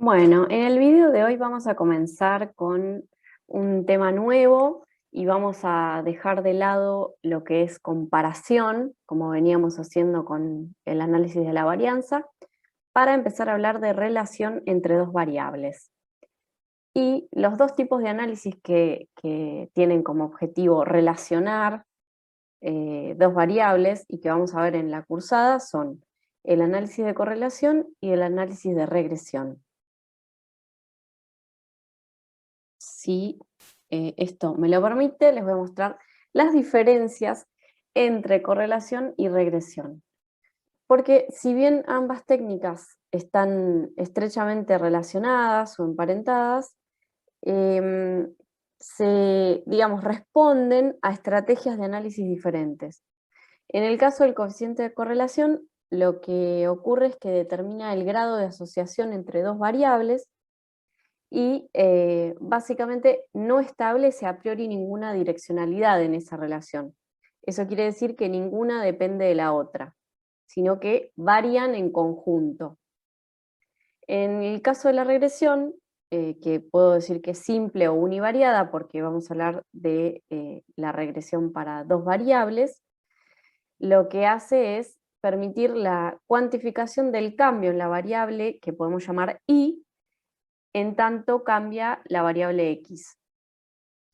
Bueno, en el video de hoy vamos a comenzar con un tema nuevo y vamos a dejar de lado lo que es comparación, como veníamos haciendo con el análisis de la varianza, para empezar a hablar de relación entre dos variables. Y los dos tipos de análisis que tienen como objetivo relacionar dos variables y que vamos a ver en la cursada son el análisis de correlación y el análisis de regresión. Si esto me lo permite, les voy a mostrar las diferencias entre correlación y regresión. Porque si bien ambas técnicas están estrechamente relacionadas o emparentadas, em, digamos, responden a estrategias de análisis diferentes. En el caso del coeficiente de correlación, lo que ocurre es que determina el grado de asociación entre dos variables y básicamente no establece a priori ninguna direccionalidad en esa relación. Eso quiere decir que ninguna depende de la otra, sino que varían en conjunto. En el caso de la regresión, que puedo decir que es simple o univariada, porque vamos a hablar de la regresión para dos variables, lo que hace es permitir la cuantificación del cambio en la variable que podemos llamar y, en tanto cambia la variable x,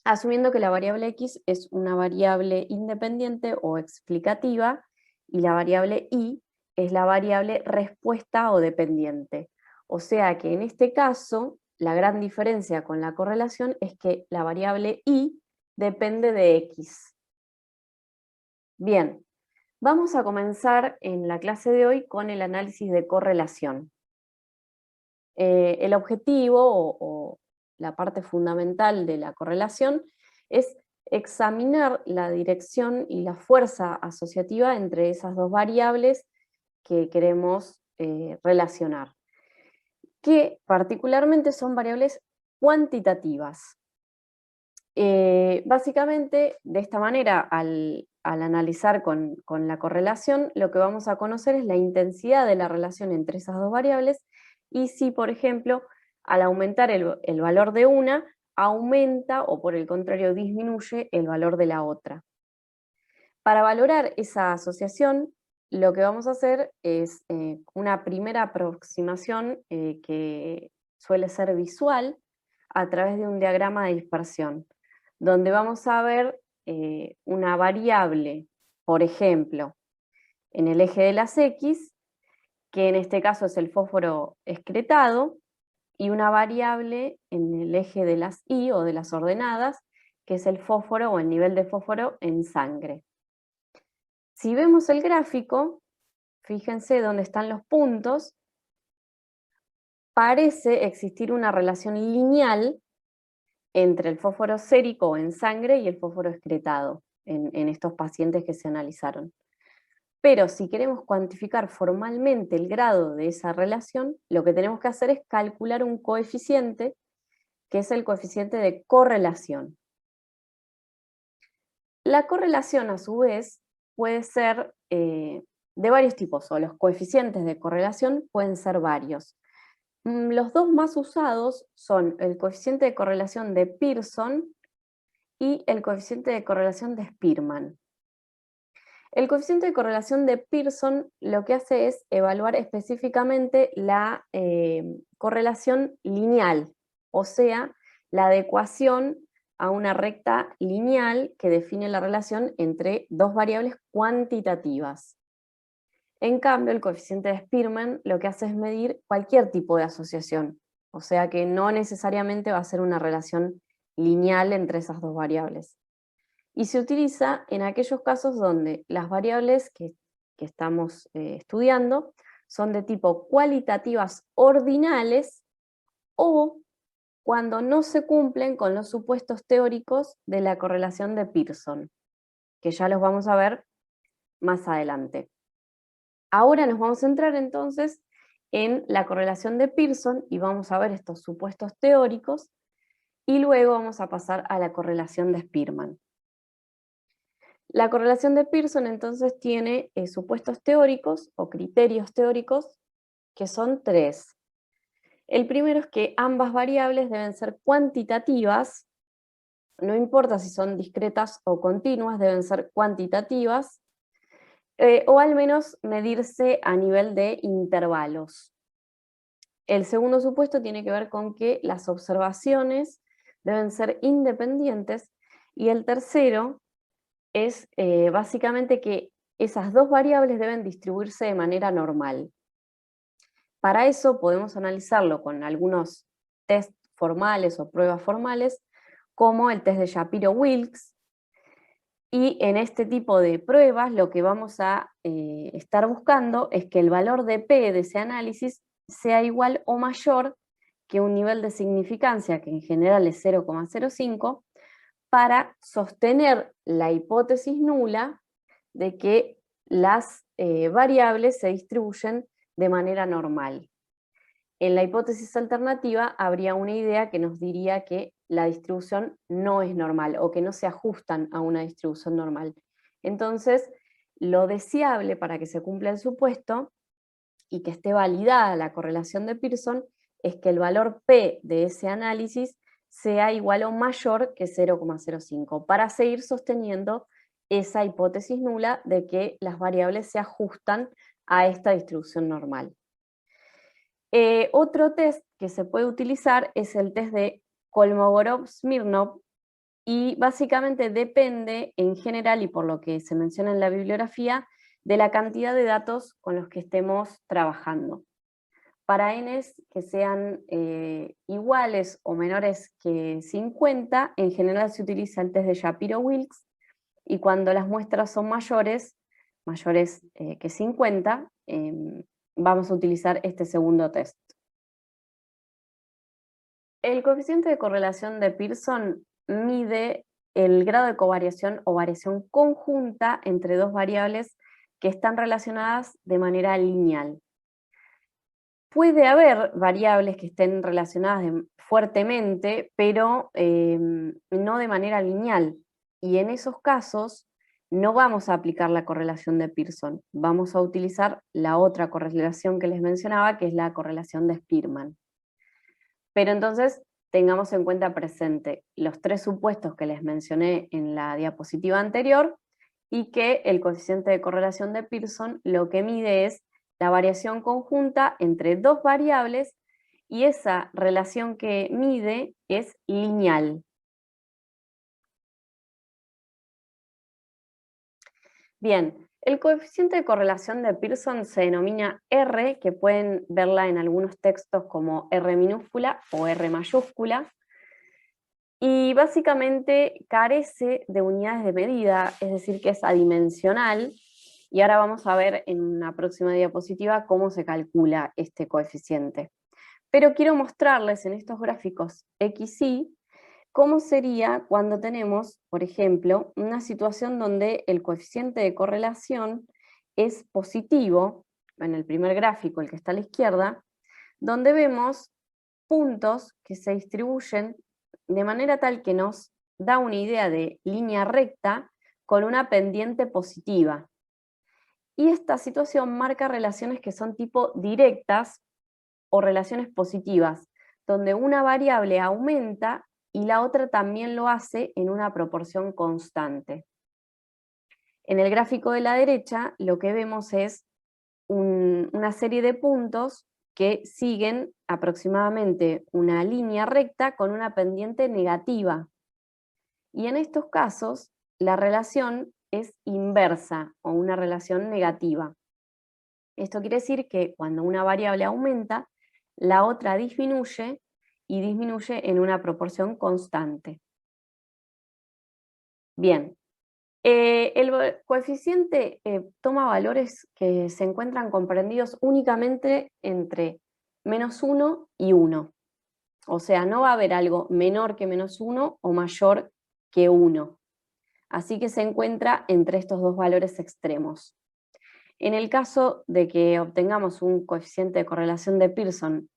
asumiendo que la variable x es una variable independiente o explicativa y la variable y es la variable respuesta o dependiente. O sea que en este caso, la gran diferencia con la correlación es que la variable y depende de x. Bien, vamos a comenzar en la clase de hoy con el análisis de correlación. El objetivo o la parte fundamental de la correlación es examinar la dirección y la fuerza asociativa entre esas dos variables que queremos relacionar, que particularmente son variables cuantitativas. Básicamente, de esta manera, al analizar con la correlación, lo que vamos a conocer es la intensidad de la relación entre esas dos variables y si, por ejemplo, al aumentar el valor de una, aumenta o por el contrario disminuye el valor de la otra. Para valorar esa asociación, lo que vamos a hacer es una primera aproximación que suele ser visual a través de un diagrama de dispersión, donde vamos a ver una variable, por ejemplo, en el eje de las X, que en este caso es el fósforo excretado, y una variable en el eje de las Y o de las ordenadas, que es el fósforo o el nivel de fósforo en sangre. Si vemos el gráfico, fíjense dónde están los puntos, parece existir una relación lineal entre el fósforo sérico en sangre y el fósforo excretado en estos pacientes que se analizaron. Pero si queremos cuantificar formalmente el grado de esa relación, lo que tenemos que hacer es calcular un coeficiente, que es el coeficiente de correlación. La correlación, a su vez, puede ser de varios tipos, o los coeficientes de correlación pueden ser varios. Los dos más usados son el coeficiente de correlación de Pearson y el coeficiente de correlación de Spearman. El coeficiente de correlación de Pearson lo que hace es evaluar específicamente la correlación lineal, o sea, la adecuación a una recta lineal que define la relación entre dos variables cuantitativas. En cambio, el coeficiente de Spearman lo que hace es medir cualquier tipo de asociación, o sea que no necesariamente va a ser una relación lineal entre esas dos variables. Y se utiliza en aquellos casos donde las variables que estamos estudiando son de tipo cualitativas ordinales o cuando no se cumplen con los supuestos teóricos de la correlación de Pearson, que ya los vamos a ver más adelante. Ahora nos vamos a centrar entonces en la correlación de Pearson y vamos a ver estos supuestos teóricos y luego vamos a pasar a la correlación de Spearman. La correlación de Pearson entonces tiene supuestos teóricos o criterios teóricos que son tres. El primero es que ambas variables deben ser cuantitativas, no importa si son discretas o continuas, deben ser cuantitativas, o al menos medirse a nivel de intervalos. El segundo supuesto tiene que ver con que las observaciones deben ser independientes, y el tercero es básicamente que esas dos variables deben distribuirse de manera normal. Para eso podemos analizarlo con algunos test formales o pruebas formales, como el test de Shapiro-Wilks, y en este tipo de pruebas lo que vamos a estar buscando es que el valor de P de ese análisis sea igual o mayor que un nivel de significancia, que en general es 0,05, para sostener la hipótesis nula de que las variables se distribuyen de manera normal. En la hipótesis alternativa habría una idea que nos diría que la distribución no es normal o que no se ajustan a una distribución normal. Entonces, lo deseable para que se cumpla el supuesto y que esté validada la correlación de Pearson es que el valor P de ese análisis sea igual o mayor que 0,05 para seguir sosteniendo esa hipótesis nula de que las variables se ajustan a esta distribución normal. Otro test que se puede utilizar es el test de Kolmogorov-Smirnov, y básicamente depende en general, y por lo que se menciona en la bibliografía, de la cantidad de datos con los que estemos trabajando. Para n's que sean iguales o menores que 50, en general se utiliza el test de Shapiro-Wilks, y cuando las muestras son mayores que 50, vamos a utilizar este segundo test. El coeficiente de correlación de Pearson mide el grado de covariación o variación conjunta entre dos variables que están relacionadas de manera lineal. Puede haber variables que estén relacionadas fuertemente, pero no de manera lineal. Y en esos casos no vamos a aplicar la correlación de Pearson. Vamos a utilizar la otra correlación que les mencionaba, que es la correlación de Spearman. Pero entonces tengamos en cuenta presente los tres supuestos que les mencioné en la diapositiva anterior, y que el coeficiente de correlación de Pearson lo que mide es la variación conjunta entre dos variables, y esa relación que mide es lineal. Bien, el coeficiente de correlación de Pearson se denomina R, que pueden verla en algunos textos como R minúscula o R mayúscula, y básicamente carece de unidades de medida, es decir, que es adimensional, y ahora vamos a ver en una próxima diapositiva cómo se calcula este coeficiente. Pero quiero mostrarles en estos gráficos X y cómo sería cuando tenemos, por ejemplo, una situación donde el coeficiente de correlación es positivo, en el primer gráfico, el que está a la izquierda, donde vemos puntos que se distribuyen de manera tal que nos da una idea de línea recta con una pendiente positiva. Y esta situación marca relaciones que son tipo directas o relaciones positivas, donde una variable aumenta y la otra también lo hace en una proporción constante. En el gráfico de la derecha lo que vemos es una serie de puntos que siguen aproximadamente una línea recta con una pendiente negativa. Y en estos casos la relación es inversa o una relación negativa. Esto quiere decir que cuando una variable aumenta, la otra disminuye, y disminuye en una proporción constante. Bien, el coeficiente toma valores que se encuentran comprendidos únicamente entre -1 y 1. O sea, no va a haber algo menor que -1 o mayor que 1. Así que se encuentra entre estos dos valores extremos. En el caso de que obtengamos un coeficiente de correlación de Pearson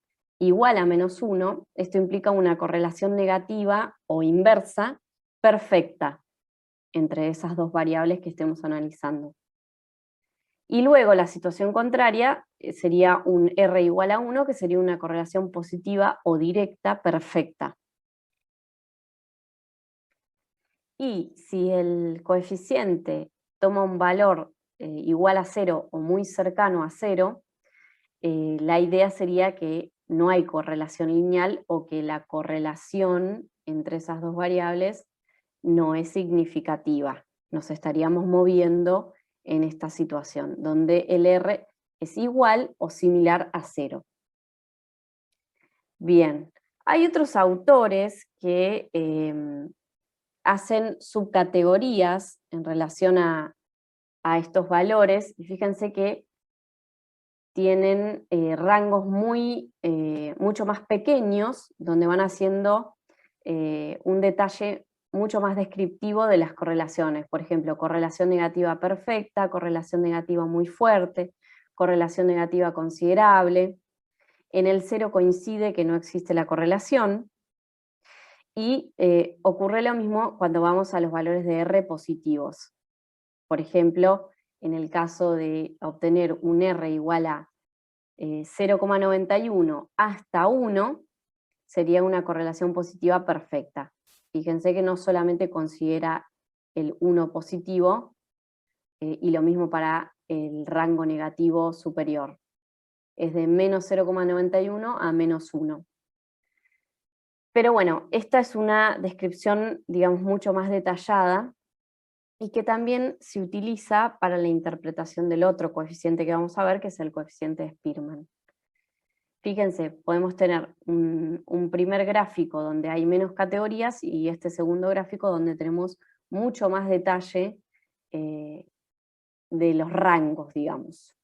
igual a -1, esto implica una correlación negativa o inversa perfecta entre esas dos variables que estemos analizando. Y luego la situación contraria sería un R igual a 1, que sería una correlación positiva o directa perfecta. Y si el coeficiente toma un valor igual a 0 o muy cercano a 0, la idea sería que no hay correlación lineal o que la correlación entre esas dos variables no es significativa. Nos estaríamos moviendo en esta situación, donde el R es igual o similar a 0. Bien, hay otros autores que hacen subcategorías en relación a estos valores, y fíjense que tienen rangos mucho más pequeños, donde van haciendo un detalle mucho más descriptivo de las correlaciones. Por ejemplo, correlación negativa perfecta, correlación negativa muy fuerte, correlación negativa considerable. En el 0 coincide que no existe la correlación. Y ocurre lo mismo cuando vamos a los valores de R positivos. Por ejemplo, en el caso de obtener un R igual a 0,91 hasta 1, sería una correlación positiva perfecta. Fíjense que no solamente considera el 1 positivo, y lo mismo para el rango negativo superior. Es de menos 0,91 a menos 1. Pero bueno, esta es una descripción, digamos, mucho más detallada y que también se utiliza para la interpretación del otro coeficiente que vamos a ver, que es el coeficiente de Spearman. Fíjense, podemos tener un primer gráfico donde hay menos categorías y este segundo gráfico donde tenemos mucho más detalle de los rangos, digamos.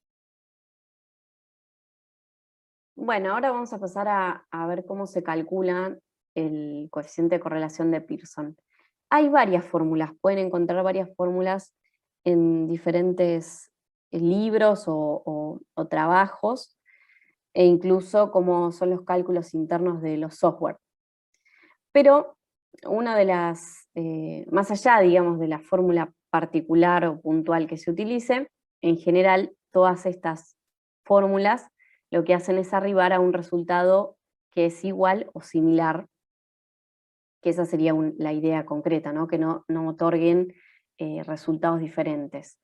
Bueno, ahora vamos a pasar a ver cómo se calcula el coeficiente de correlación de Pearson. Hay varias fórmulas, pueden encontrar varias fórmulas en diferentes libros o trabajos, e incluso como son los cálculos internos de los software. Pero una de las, más allá, digamos, de la fórmula particular o puntual que se utilice, en general todas estas fórmulas lo que hacen es arribar a un resultado que es igual o similar, que esa sería la idea concreta, ¿no? Que no otorguen resultados diferentes.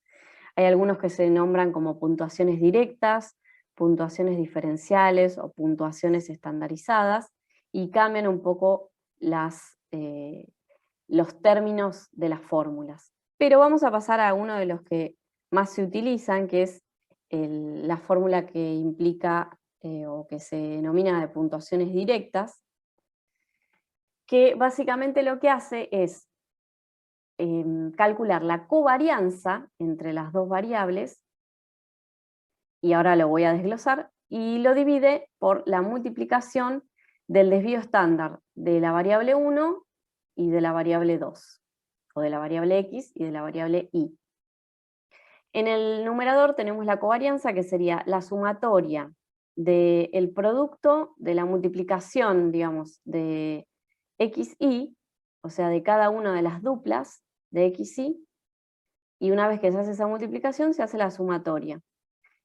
Hay algunos que se nombran como puntuaciones directas, puntuaciones diferenciales o puntuaciones estandarizadas, y cambian un poco los términos de las fórmulas. Pero vamos a pasar a uno de los que más se utilizan, que es la fórmula que implica o que se denomina de puntuaciones directas, que básicamente lo que hace es calcular la covarianza entre las dos variables, y ahora lo voy a desglosar, y lo divide por la multiplicación del desvío estándar de la variable 1 y de la variable 2, o de la variable x y de la variable y. En el numerador tenemos la covarianza, que sería la sumatoria del producto de la multiplicación, digamos, de x, y, o sea, de cada una de las duplas de x, y una vez que se hace esa multiplicación se hace la sumatoria.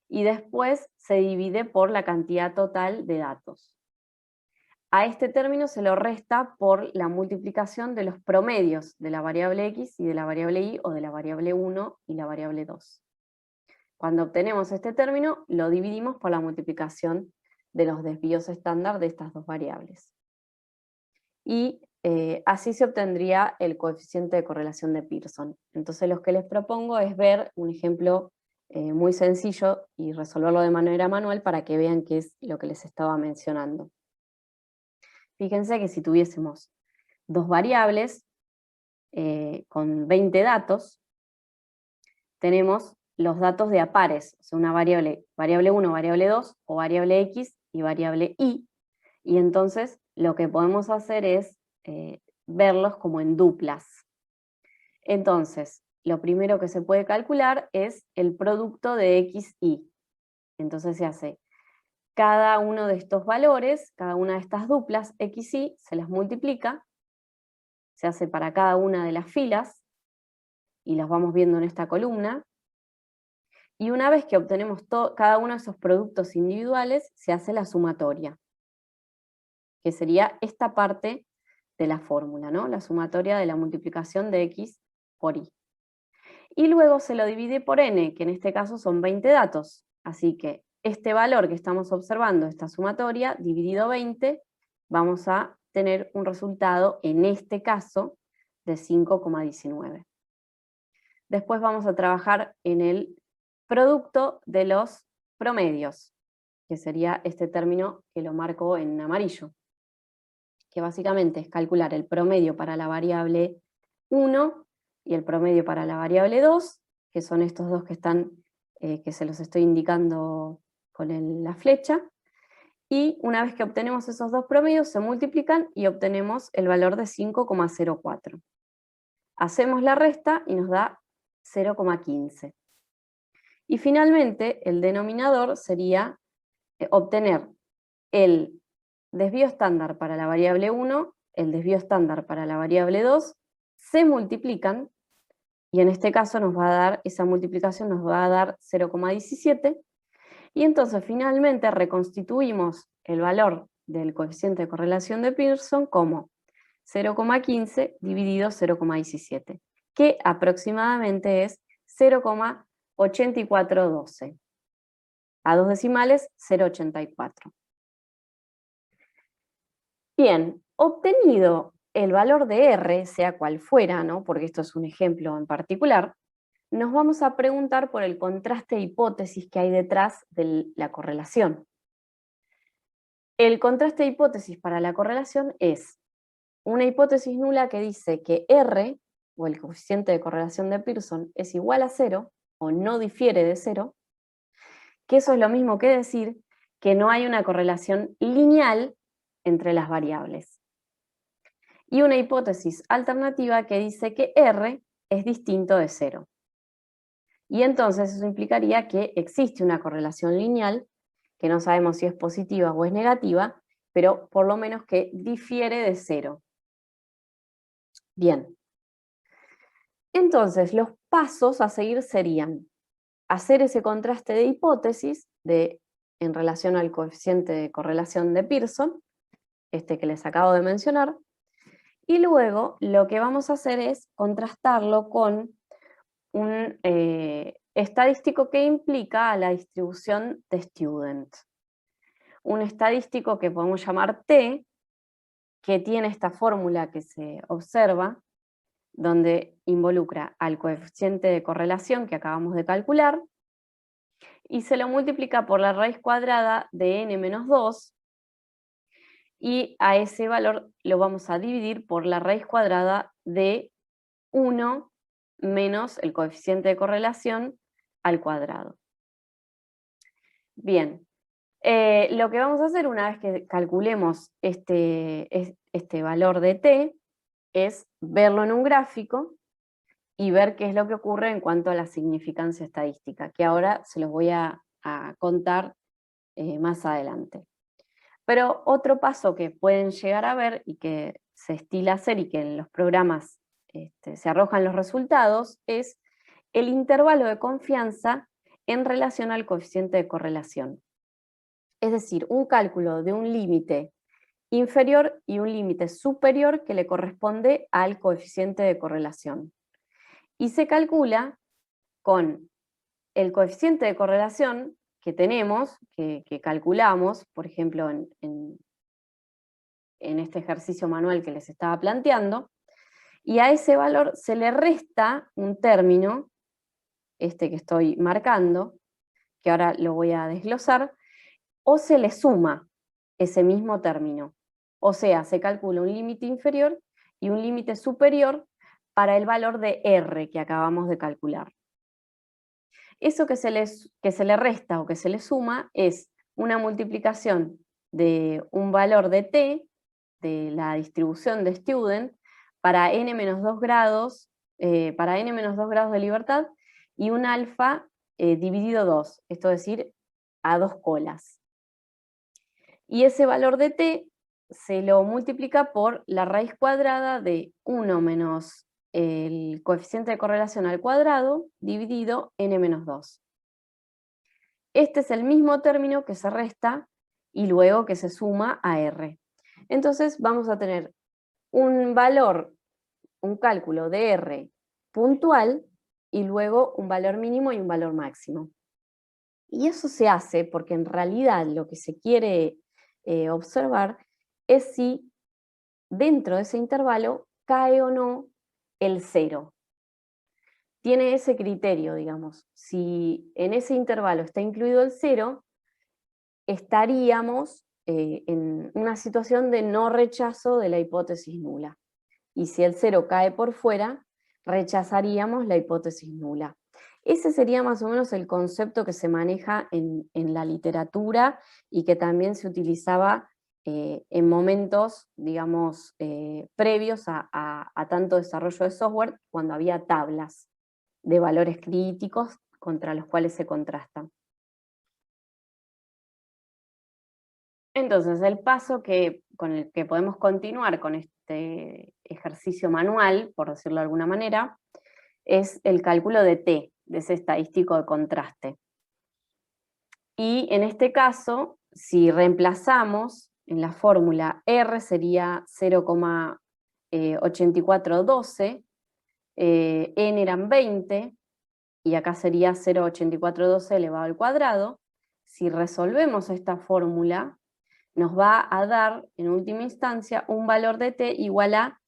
Y después se divide por la cantidad total de datos. A este término se lo resta por la multiplicación de los promedios de la variable x y de la variable y, o de la variable 1 y la variable 2. Cuando obtenemos este término, lo dividimos por la multiplicación de los desvíos estándar de estas dos variables. Y así se obtendría el coeficiente de correlación de Pearson. Entonces lo que les propongo es ver un ejemplo muy sencillo y resolverlo de manera manual para que vean qué es lo que les estaba mencionando. Fíjense que si tuviésemos dos variables con 20 datos, tenemos los datos de a pares, o sea, una variable 1, variable 2, o variable x y variable y entonces lo que podemos hacer es verlos como en duplas. Entonces, lo primero que se puede calcular es el producto de x, y. Entonces se hace cada uno de estos valores, cada una de estas duplas x, y, se las multiplica, se hace para cada una de las filas, y las vamos viendo en esta columna, Y una vez que obtenemos cada uno de esos productos individuales, se hace la sumatoria, que sería esta parte de la fórmula, ¿no? La sumatoria de la multiplicación de x por y. Y luego se lo divide por n, que en este caso son 20 datos. Así que este valor que estamos observando, esta sumatoria, dividido 20, vamos a tener un resultado, en este caso, de 5,19. Después vamos a trabajar en el producto de los promedios, que sería este término que lo marco en amarillo, que básicamente es calcular el promedio para la variable 1 y el promedio para la variable 2, que son estos dos que están, que se los estoy indicando con la flecha, y una vez que obtenemos esos dos promedios se multiplican y obtenemos el valor de 5,04. Hacemos la resta y nos da 0,15. Y finalmente el denominador sería obtener el desvío estándar para la variable 1, el desvío estándar para la variable 2, se multiplican, y en este caso nos va a dar, esa multiplicación nos va a dar 0,17, y entonces finalmente reconstituimos el valor del coeficiente de correlación de Pearson como 0,15 dividido 0,17, que aproximadamente es 0,8412. A dos decimales, 0,84. Bien, obtenido el valor de R, sea cual fuera, ¿no? Porque esto es un ejemplo en particular, nos vamos a preguntar por el contraste de hipótesis que hay detrás de la correlación. El contraste de hipótesis para la correlación es una hipótesis nula que dice que R, o el coeficiente de correlación de Pearson, es igual a 0, o no difiere de 0, que eso es lo mismo que decir que no hay una correlación lineal entre las variables. Y una hipótesis alternativa que dice que R es distinto de 0. Y entonces eso implicaría que existe una correlación lineal, que no sabemos si es positiva o es negativa, pero por lo menos que difiere de 0. Bien. Entonces, los pasos a seguir serían hacer ese contraste de hipótesis en relación al coeficiente de correlación de Pearson, este que les acabo de mencionar, y luego lo que vamos a hacer es contrastarlo con un estadístico que implica a la distribución de student. Un estadístico que podemos llamar T, que tiene esta fórmula que se observa, donde involucra al coeficiente de correlación que acabamos de calcular, y se lo multiplica por la raíz cuadrada de n menos 2, y a ese valor lo vamos a dividir por la raíz cuadrada de 1 menos el coeficiente de correlación al cuadrado. Bien, lo que vamos a hacer una vez que calculemos este valor de t es verlo en un gráfico y ver qué es lo que ocurre en cuanto a la significancia estadística, que ahora se los voy a contar más adelante. Pero otro paso que pueden llegar a ver y que se estila hacer y que en los programas se arrojan los resultados es el intervalo de confianza en relación al coeficiente de correlación. Es decir, un cálculo de un límite inferior y un límite superior que le corresponde al coeficiente de correlación. Y se calcula con el coeficiente de correlación que tenemos, que calculamos, por ejemplo, en este ejercicio manual que les estaba planteando, y a ese valor se le resta un término, este que estoy marcando, que ahora lo voy a desglosar, o se le suma ese mismo término. O sea, se calcula un límite inferior y un límite superior para el valor de R que acabamos de calcular. Eso que se le resta o que se le suma es una multiplicación de un valor de t, de la distribución de student, para n-2 grados, para n-2 grados de libertad, y un alfa dividido 2, esto es decir, a 2 colas. Y ese valor de t se lo multiplica por la raíz cuadrada de 1 menos el coeficiente de correlación al cuadrado dividido n-2. este es el mismo término que se resta y luego que se suma a R. Entonces vamos a tener un valor, un cálculo de R puntual y luego un valor mínimo y un valor máximo. Y eso se hace porque en realidad lo que se quiere observar es si dentro de ese intervalo cae o no el 0. Tiene ese criterio, digamos. Si en ese intervalo está incluido el 0, estaríamos en una situación de no rechazo de la hipótesis nula. Y si el 0 cae por fuera, rechazaríamos la hipótesis nula. Ese sería más o menos el concepto que se maneja en la literatura y que también se utilizaba en momentos, digamos, previos a tanto desarrollo de software, cuando había tablas de valores críticos contra los cuales se contrastan. Entonces, el paso con el que podemos continuar con este ejercicio manual, por decirlo de alguna manera, es el cálculo de T, de ese estadístico de contraste. Y en este caso, si reemplazamos en la fórmula R sería 0,8412, N eran 20, y acá sería 0,8412 elevado al cuadrado. Si resolvemos esta fórmula, nos va a dar, en última instancia, un valor de T igual a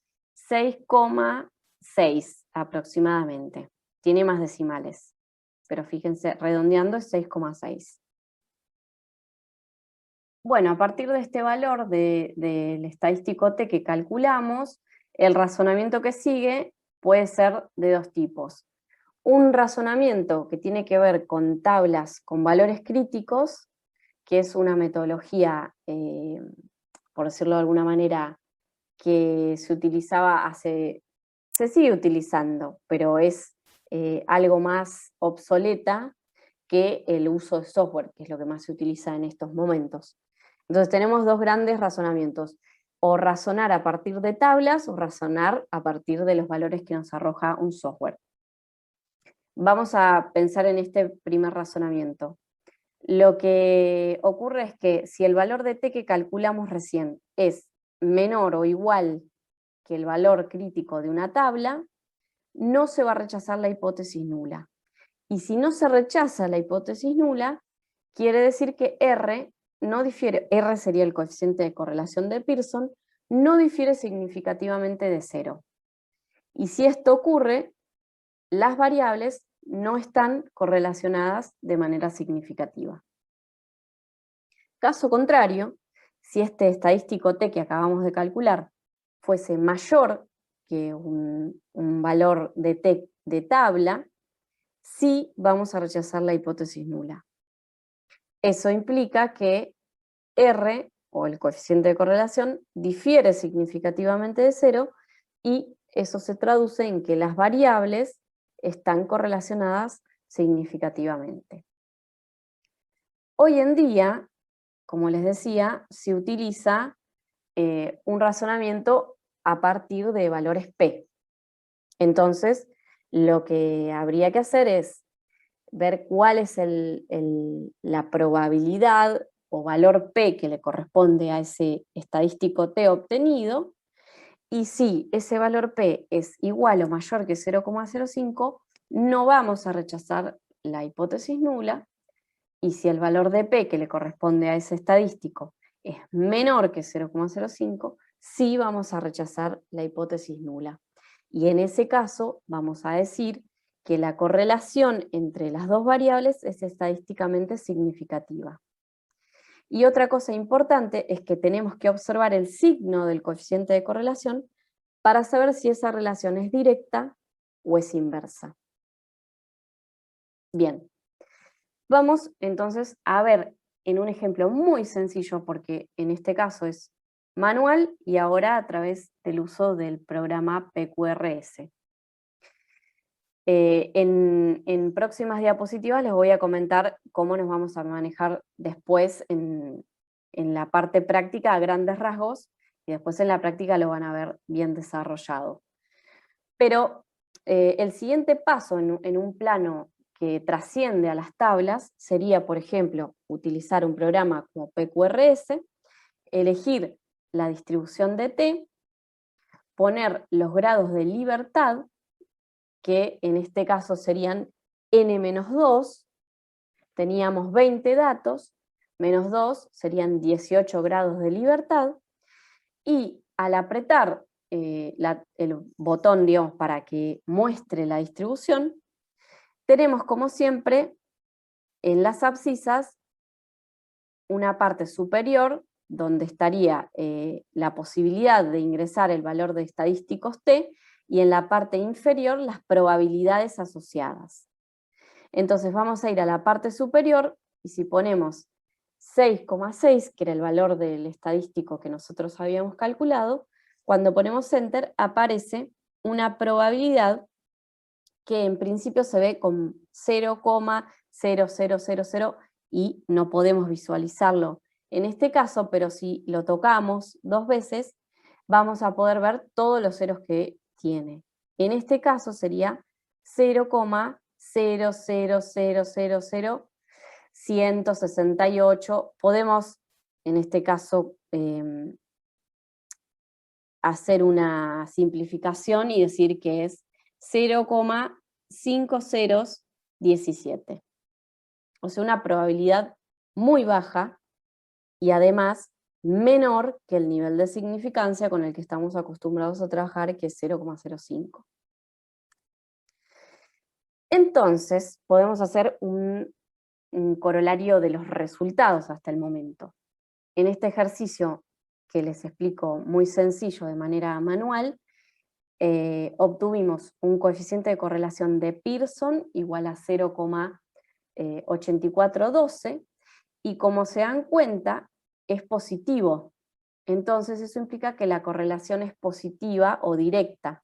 6,6 aproximadamente. Tiene más decimales, pero fíjense, redondeando es 6,6. Bueno, a partir de este valor del estadístico T que calculamos, el razonamiento que sigue puede ser de dos tipos. Un razonamiento que tiene que ver con tablas con valores críticos, que es una metodología, por decirlo de alguna manera, que se utilizaba se sigue utilizando, pero es algo más obsoleta que el uso de software, que es lo que más se utiliza en estos momentos. Entonces tenemos dos grandes razonamientos, o razonar a partir de tablas o razonar a partir de los valores que nos arroja un software. Vamos a pensar en este primer razonamiento. Lo que ocurre es que si el valor de T que calculamos recién es menor o igual que el valor crítico de una tabla, no se va a rechazar la hipótesis nula. Y si no se rechaza la hipótesis nula, quiere decir que R no difiere, R sería el coeficiente de correlación de Pearson, no difiere significativamente de 0. Y si esto ocurre, las variables no están correlacionadas de manera significativa. Caso contrario, si este estadístico T que acabamos de calcular fuese mayor que un valor de T de tabla, sí vamos a rechazar la hipótesis nula. Eso implica que R, o el coeficiente de correlación, difiere significativamente de 0 y eso se traduce en que las variables están correlacionadas significativamente. Hoy en día, como les decía, se utiliza un razonamiento a partir de valores P. Entonces, lo que habría que hacer es ver cuál es la probabilidad o valor P que le corresponde a ese estadístico T obtenido, y si ese valor P es igual o mayor que 0,05, no vamos a rechazar la hipótesis nula, y si el valor de P que le corresponde a ese estadístico es menor que 0,05, sí vamos a rechazar la hipótesis nula. Y en ese caso vamos a decir que la correlación entre las dos variables es estadísticamente significativa. Y otra cosa importante es que tenemos que observar el signo del coeficiente de correlación para saber si esa relación es directa o es inversa. Bien, vamos entonces a ver en un ejemplo muy sencillo, porque en este caso es manual y ahora a través del uso del programa PQRS. En próximas diapositivas les voy a comentar cómo nos vamos a manejar después en la parte práctica a grandes rasgos, y después en la práctica lo van a ver bien desarrollado. Pero el siguiente paso en un plano que trasciende a las tablas sería, por ejemplo, utilizar un programa como PQRS, elegir la distribución de T, poner los grados de libertad, que en este caso serían n-2, teníamos 20 datos, menos 2 serían 18 grados de libertad, y al apretar el botón, digamos, para que muestre la distribución, tenemos como siempre en las abscisas una parte superior donde estaría la posibilidad de ingresar el valor de estadísticos T, y en la parte inferior las probabilidades asociadas. Entonces vamos a ir a la parte superior, y si ponemos 6,6, que era el valor del estadístico que nosotros habíamos calculado, cuando ponemos Enter aparece una probabilidad que en principio se ve con 0,0000 y no podemos visualizarlo en este caso, pero si lo tocamos 2 veces, vamos a poder ver todos los ceros que tiene. En este caso sería 0,0000168. Podemos, en este caso, hacer una simplificación y decir que es 0,5017. O sea, una probabilidad muy baja y además menor que el nivel de significancia con el que estamos acostumbrados a trabajar, que es 0,05. Entonces, podemos hacer un corolario de los resultados hasta el momento. En este ejercicio, que les explico muy sencillo de manera manual, obtuvimos un coeficiente de correlación de Pearson igual a 0,8412, y como se dan cuenta, es positivo. Entonces eso implica que la correlación es positiva o directa.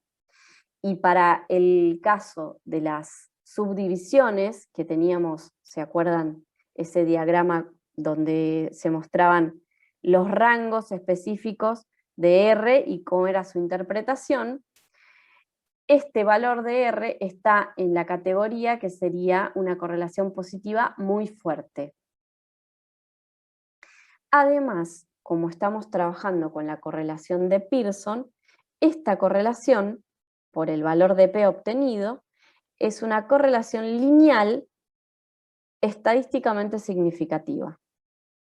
Y para el caso de las subdivisiones que teníamos, ¿se acuerdan? Ese diagrama donde se mostraban los rangos específicos de R y cómo era su interpretación. Este valor de R está en la categoría que sería una correlación positiva muy fuerte. Además, como estamos trabajando con la correlación de Pearson, esta correlación, por el valor de P obtenido, es una correlación lineal estadísticamente significativa.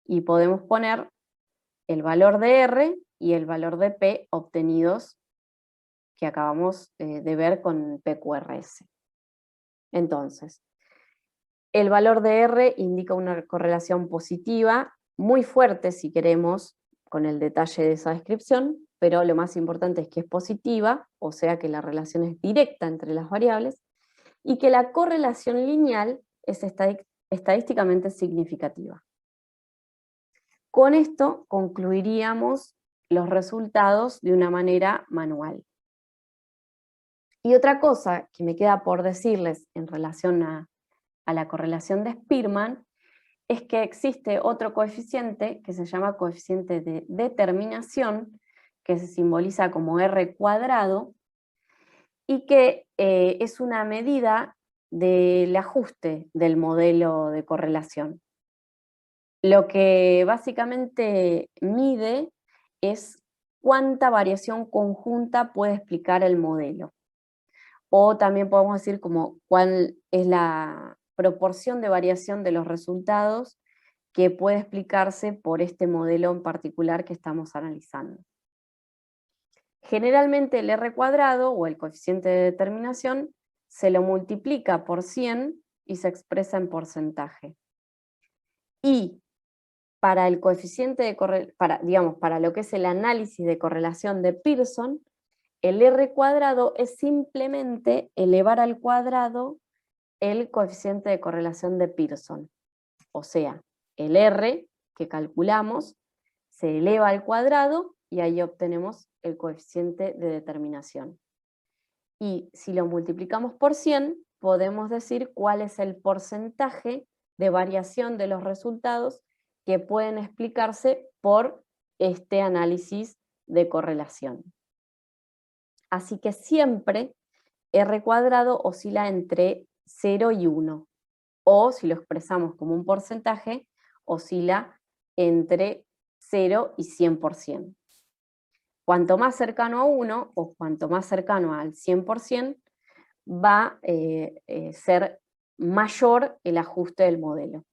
Y podemos poner el valor de R y el valor de P obtenidos que acabamos de ver con PQRS. Entonces, el valor de R indica una correlación positiva, muy fuerte si queremos, con el detalle de esa descripción, pero lo más importante es que es positiva, o sea que la relación es directa entre las variables, y que la correlación lineal es estadísticamente significativa. Con esto concluiríamos los resultados de una manera manual. Y otra cosa que me queda por decirles en relación a la correlación de Spearman es que existe otro coeficiente que se llama coeficiente de determinación, que se simboliza como R cuadrado, y que es una medida del ajuste del modelo de correlación. Lo que básicamente mide es cuánta variación conjunta puede explicar el modelo. O también podemos decir como cuál es la proporción de variación de los resultados que puede explicarse por este modelo en particular que estamos analizando. Generalmente el R cuadrado o el coeficiente de determinación se lo multiplica por 100 y se expresa en porcentaje. Y para el coeficiente de para lo que es el análisis de correlación de Pearson, el R cuadrado es simplemente elevar al cuadrado el coeficiente de correlación de Pearson. O sea, el R que calculamos se eleva al cuadrado y ahí obtenemos el coeficiente de determinación. Y si lo multiplicamos por 100, podemos decir cuál es el porcentaje de variación de los resultados que pueden explicarse por este análisis de correlación. Así que siempre R cuadrado oscila entre 0 y 1. o si lo expresamos como un porcentaje, oscila entre 0 y 100%. Cuanto más cercano a 1 o cuanto más cercano al 100%, va a ser mayor el ajuste del modelo.